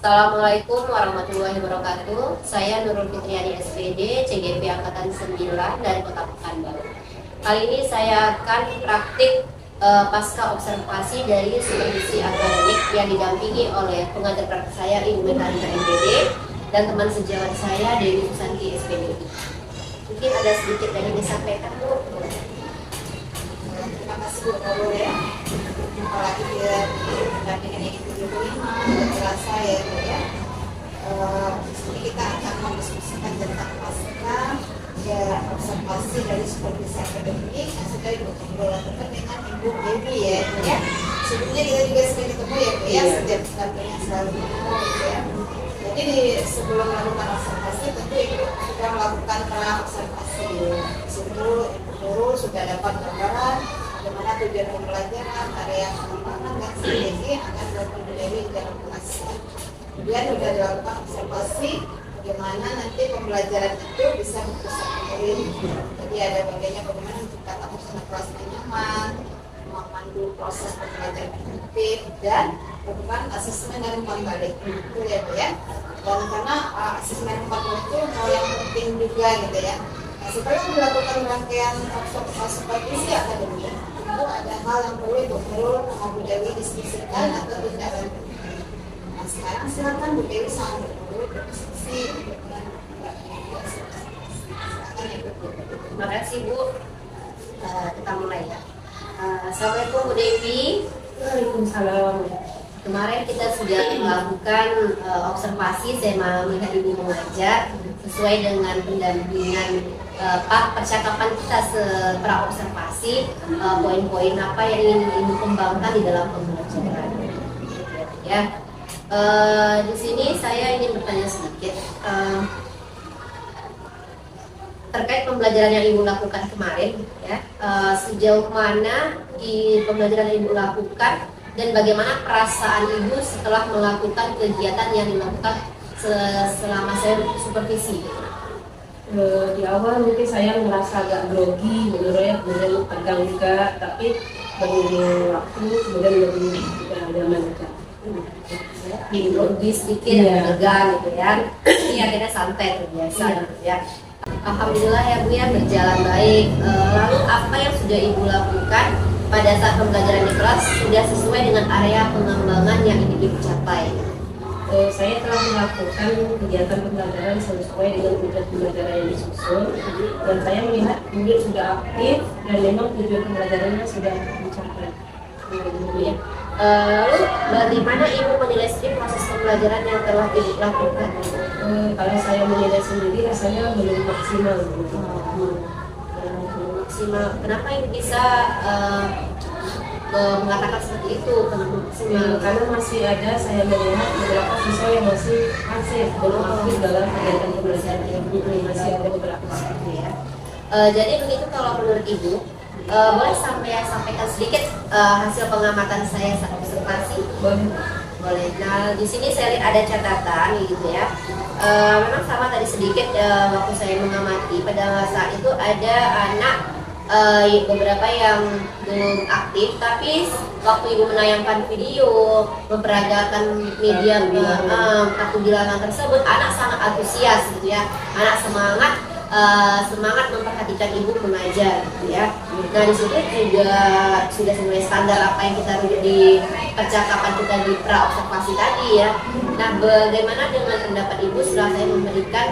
Assalamualaikum warahmatullahi wabarakatuh. Saya Nurul Fitriani SPD, CGP Angkatan 9 dari Kota Pekanbaru. Kali ini saya akan praktik pasca observasi dari supervisi akademik yang didampingi oleh pengajar praktik saya Ibu Mekanika MPD dan teman sejawat saya Dewi Susanti SPD. Mungkin ada sedikit yang ingin disampaikan, Bu. Terima kasih Bu ya. Apalagi dia dibandingkan yang itu terasa ya Bu ya. Di sini kita akan mendiskusikan tentang pasca observasi dari supervisi akademik yang sudah dilakukan dengan Ibu Dewi ya Bu ya. Sebelumnya kita juga sering ketemu ya Bu ya, setiap sampainya selalu ketemu gitu ya. Jadi sebelum melakukan observasi tentu Ibu sudah melakukan pra-observasi. Di situ Ibu guru sudah dapat gambaran bagaimana tujuan pembelajaran, area pengembangan dan strategi yang akan dilakukan Dewi dalam kelas. Kemudian sudah dilakukan observasi bagaimana nanti pembelajaran itu bisa berkesan. Jadi ada bagiannya bagaimana menciptakan suasana kelas yang nyaman, memandu proses pembelajaran efektif dan melakukan asesmen dan umpan balik. Itu ya Bu ya. Dan karena asesmen umpan balik itu hal yang penting juga gitu ya. Nah, setelah dilakukan rangkaian supervisi akademik, itu ada hal yang perlu Ibu Nurul sama Bu Dewi diskusikan atau tidak lanjut. Nah, sekarang silakan Bu Dewi sama Bu Nurul berdiskusi. Silakan ya Bu. Terima kasih, Bu. Kita mulai ya. Assalamualaikum Bu Dewi. Waalaikumsalam. Kemarin kita sudah melakukan observasi, saya melihat Ibu mengajar sesuai dengan pendampingan percakapan kita setelah observasi, poin-poin apa yang ingin Ibu kembangkan di dalam pembelajaran. Ya, di sini saya ingin bertanya sedikit terkait pembelajaran yang Ibu lakukan kemarin. Ya, sejauh mana di pembelajaran yang Ibu lakukan dan bagaimana perasaan Ibu setelah melakukan kegiatan yang dilakukan selama saya supervisi? Di awal mungkin saya merasa agak grogi, kemudian tegang juga, tapi beriring waktu kemudian lebih nyaman juga. Grogi sedikit, tegang gitu ya. Ini akhirnya santai terbiasa gitu ya. Alhamdulillah ya Bu ya, berjalan baik. Lalu apa yang sudah Ibu lakukan pada saat pembelajaran di kelas sudah sesuai dengan area pengembangan yang ingin Ibu capai? Saya telah melakukan kegiatan pembelajaran sesuai dengan tujuan pembelajaran yang disusun, dan saya melihat murid sudah aktif dan memang tujuan pembelajarannya sudah dicapai. Ya. Lalu bagaimana Ibu menilai sendiri proses pembelajaran yang telah Ibu lakukan? Kalau saya menilai sendiri rasanya belum maksimal. Belum maksimal. Kenapa Ibu bisa mengatakan seperti itu? Karena masih ada, saya melihat beberapa siswa yang masih pasif, belum aktif dalam kegiatan pembelajaran yang masih ada beberapa seperti ya. Jadi begitu kalau menurut Ibu, boleh sampaikan sedikit hasil pengamatan saya saat observasi? Boleh. Nah, di sini saya lihat ada catatan gitu ya. Memang sama tadi sedikit waktu saya mengamati pada saat itu ada anak beberapa yang belum aktif, tapi waktu Ibu menayangkan video memperagakan media kartu bilangan tersebut, anak sangat antusias gitu ya, anak semangat memperhatikan Ibu mengajar gitu ya. Nah, di situ juga sudah sesuai standar apa yang kita rujuk di percakapan kita di pra observasi tadi ya. Nah, bagaimana dengan pendapat Ibu setelah saya memberikan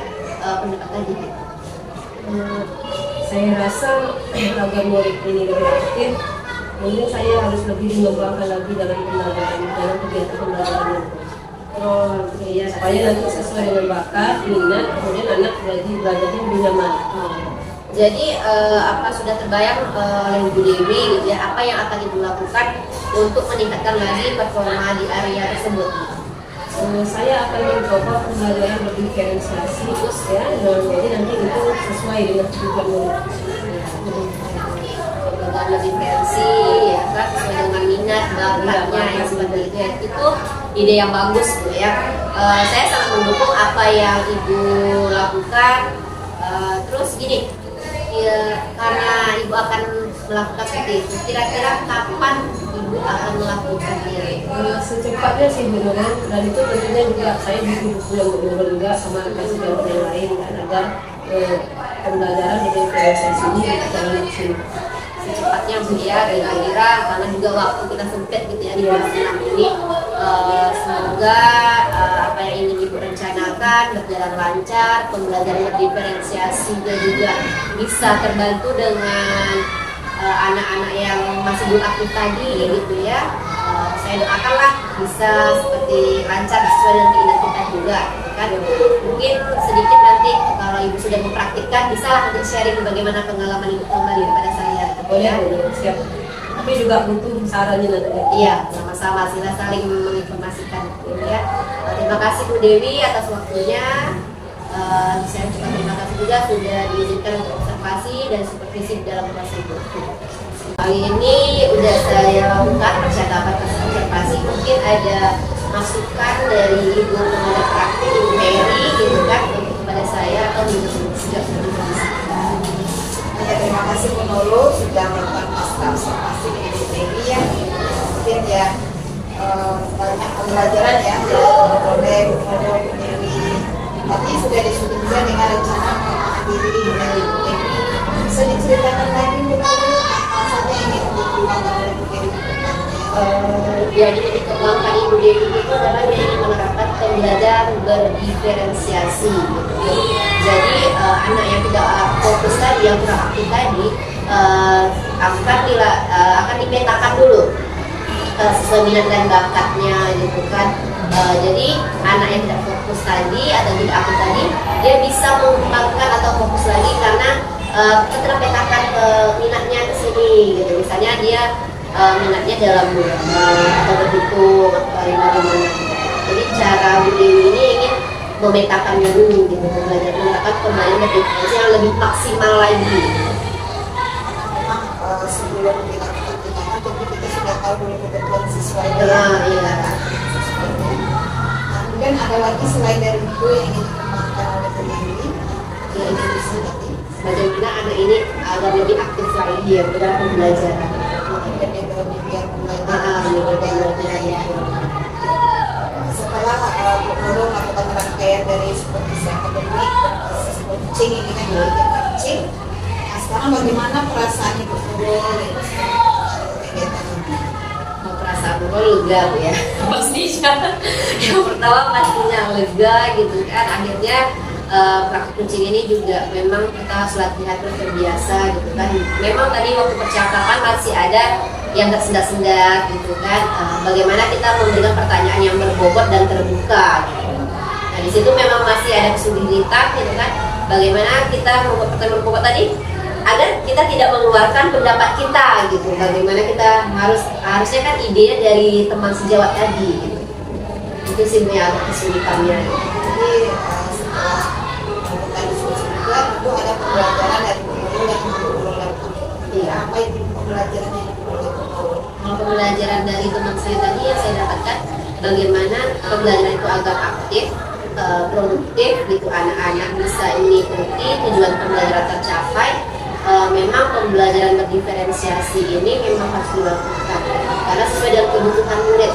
pendapat tadi? Saya rasa agar murid ini lebih aktif, mungkin saya harus lebih mengembangkan lagi dalam kegiatan pembelajaran. Iya, supaya nanti sesuai dengan bakat, minat, kemudian anak belajarnya lebih nyaman. Jadi apa sudah terbayang oleh Bu Dewi gitu ya, apa yang akan Ibu lakukan untuk meningkatkan lagi performa di area tersebut? Saya akan mencoba pembelajaran lebih diferensiasi ya, jadi nanti itu sesuai dengan tujuan murid. Pembelajaran lebih versi ya kan, sesuai dengan minat bakatnya yang seperti itu ya. Itu ide yang bagus gitu ya. Saya sangat mendukung apa yang Ibu lakukan. Terus gini, karena Ibu akan melakukan seperti itu, kira-kira kapan Ibu akan melakukannya? Secepat secepatnya sih Bu Nurul, dan itu tentunya juga saya butuh buku yang Bu Nurul juga sama rekan sejawat yang lain kan, agar pembelajaran di DPSS ini berjalan maksimal. Secepatnya Bu ya, kira-kira karena juga waktu kita sempit gitu ya di bulan enam ini. Semoga apa yang ingin Ibu rencanakan berjalan lancar, pembelajaran diferensiasinya juga bisa terbantu dengan anak-anak yang masih belum aktif tadi gitu ya. Saya doakanlah bisa seperti lancar sesuai dengan keinginan kita juga kan. Mungkin sedikit nanti kalau Ibu sudah mempraktikkan bisa lah nanti sharing bagaimana pengalaman Ibu kembali kepada saya. Boleh Bu, siap. Tapi juga butuh sarannya nanti. Iya, sama-sama sila saling menginformasikan gitu ya. Terima kasih Bu Dewi atas waktunya. Saya juga terima kasih juga sudah diizinkan untuk observasi dan supervisi dalam proses itu. Kali ini udah saya lakukan percakapan observasi, mungkin ada masukan dari Ibu pengajar praktik Ibu Mary gitu kan untuk kepada saya atau juga sejak Ya, terima kasih Bu Nurul sudah melakukan observasi dengan Bu Dewi ya. Mungkin ya banyak pembelajaran ya oleh Bu Nurul, Bu Dewi. Tadi sudah diskusi juga dengan rencana menghadiri dari Bu Dewi. Bisa diceritakan lagi Bu Nurul apa saja yang ingin dikembangkan oleh Bu Dewi? Yang ingin dikembangkan Ibu Dewi itu adalah dia ingin menerapkan pembelajaran berdiferensiasi gitu. Jadi anak yang tidak fokus tadi, yang kurang aktif tadi akan dipetakan dulu sesuai minat dan bakatnya gitu kan. Jadi anak yang tidak fokus tadi atau tidak aktif tadi, dia bisa mengembangkan atau fokus lagi karena kita terpetakan minatnya ke sini gitu. Misalnya dia minatnya dalam menggambar atau berhitung atau bagaimana. Jadi cara Bu Dewi ini ingin memetakannya dulu gitu, belajar menggunakan pembelajaran berdiferensiasi yang lebih maksimal lagi. Memang sebelum kita tindakan tentu kita sudah tahu dulu kebutuhan siswa itu. Iya. Kemudian ada lagi selain dari itu yang ingin dikembangkan oleh Bu Dewi, yang ingin disingkati. Bagaimana anak ini agar lebih aktif lagi ya dalam pembelajaran. Dan dia lebih biar belajar. Setelah Bu Nurul melakukan rangkaian dari supervisi akademik, coaching ini kan belajar coaching. Nah sekarang bagaimana perasaan Ibu Nurul kegiatan ini? Perasaan gue lega Bu ya. Pastinya. Yang pertama pastinya lega gitu kan. Akhirnya praktik coaching ini juga memang kita harus latihan terus terbiasa gitu kan. Memang tadi waktu percakapan masih ada yang tersendat-sendat gitu kan. Bagaimana kita memberikan pertanyaan yang berbobot dan terbuka gitu. Nah di situ memang masih ada kesulitan gitu kan. Bagaimana kita membuat pertanyaan berbobot tadi agar kita tidak mengeluarkan pendapat kita gitu. Bagaimana kita harusnya kan idenya dari teman sejawat tadi gitu. Itu sih yang kesulitannya gitu. Jadi setelah melakukan diskusi juga tentu ada pembelajaran dari Bu Nurul yang Bu Nurul lakukan. Iya. Apa itu pembelajaran yang Bu Nurul? Kalau pembelajaran dari teman saya tadi yang saya dapatkan bagaimana pembelajaran itu agar aktif, produktif gitu, anak-anak bisa mengikuti tujuan pembelajaran tercapai. Memang pembelajaran berdiferensiasi ini memang harus dilakukan karena sesuai dengan kebutuhan murid.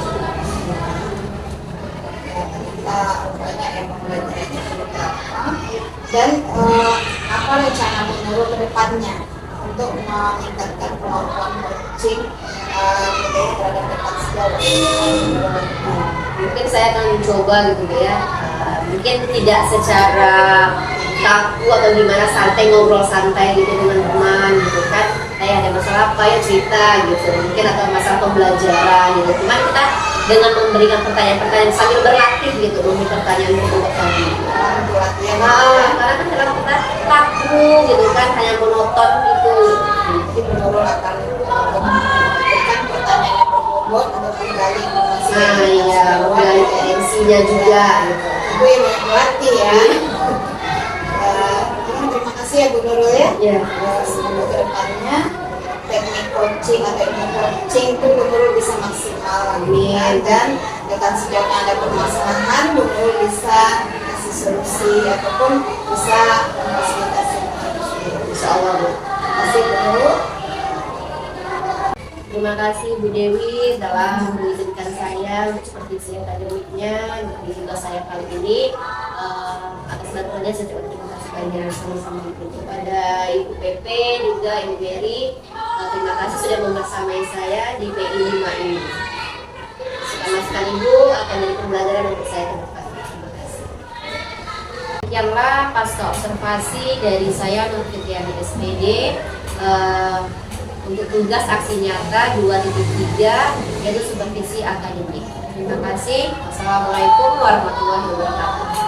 Kita banyak yang mempelajarinya beberapa dan apa rencana Bu Nurul ke depannya untuk meningkatkan kemampuan coaching terhadap rekan sejawat. Mungkin saya akan mencoba gitu ya, mungkin tidak secara kaku atau gimana, santai, ngobrol santai gitu dengan teman gitu kan. Kayak ada masalah apa ya cerita gitu, mungkin atau masalah pembelajaran gitu. Cuman kita dengan memberikan pertanyaan-pertanyaan sambil berlatih gitu, memberi pertanyaan berbobot tadi. Karena kan dalam kita kaku gitu kan, hanya monoton gitu. Jadi Bu Nurul akan memberikan pertanyaan yang berbobot untuk menggali informasi. Iya, menggali potensinya juga gitu. Itu yang banyak melatih ya. Terima kasih ya Bu Nurul ya. Iya. Semoga kedepannya teknik coaching atau ilmu coaching itu Bu Nurul bisa maksimal. Amin. Dan rekan sejawatnya ada permasalahan, Bu Nurul bisa kasih solusi ataupun bisa memfasilitasi. Insya Allah Bu. Terima kasih Bu Nurul. Terima kasih Bu Dewi telah mengizinkan saya saya untuk supervisi akademiknya di tugas saya kali ini. Atas bantuannya saya coba terima kasih banyak sama-sama kepada Ibu PP juga Ibu Mary. Terima kasih sudah membersamai saya di PI 5 ini. Sekarang Ibu akan menjadi pembelajaran untuk saya ke depan. Terima kasih. Demikianlah pasca observasi dari saya Nur Fitriani SPD untuk tugas aksi nyata 2.3 yaitu supervisi akademik. Terima kasih. Wassalamualaikum warahmatullahi wabarakatuh.